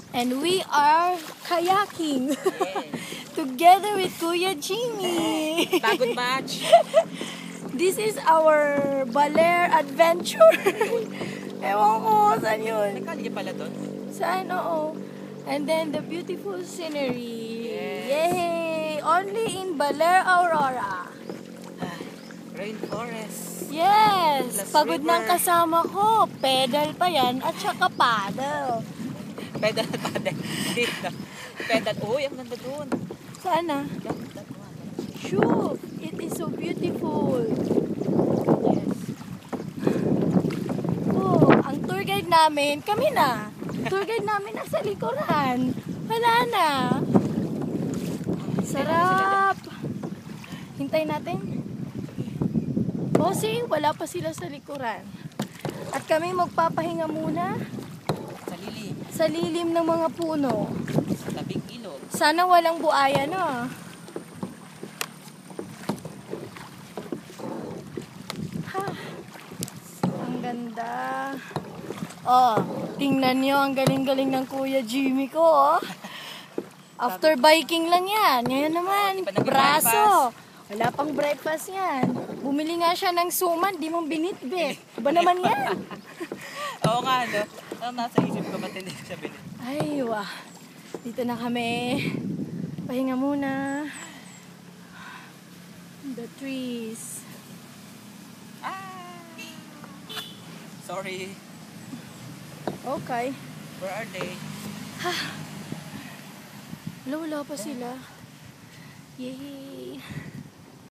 And we are kayaking. Yes. Together with Kuya Jimmy. Pagod match. This is our Baler adventure. Ewan ko, saan yun? Nagkalya pala doon. Saan, oo. And then the beautiful scenery. Yes. Yay! Only in Baler, Aurora. Rainforest. Yes! Plus Pagod river. ng kasama ko. Pedal pa yan at saka paddle. Pedal at paddle. Dito. Pedal. Uy, ang ganda doon. Saan na? Ganda. Shoot! It is so beautiful. Yes. Oh, ang tour guide namin, kami na. Tour guide namin nasa likuran. Wala na. Sarap. Hintay natin. Bossing, wala pa sila sa likuran. At kami magpapahinga muna Sa lilim. sa lilim ng mga puno. Sa tabing ilog. Sana walang buaya na. Ha. Ang ganda. Oh, tingnan nyo ang galing-galing ng Kuya Jimmy ko, oh. After biking lang yan. Ngayon naman, Di pa nag-breakfast. braso. Wala pang breakfast yan. Bumili nga siya ng suman, di mong binitbit. Ba naman yan? Oo nga, no? Ang nasa isip ko, ba't hindi siya bilhin? Ay, wah. Dito na kami. Pahinga muna. The trees. Sorry. Okay. Where are they? Wala pa sila. Yay.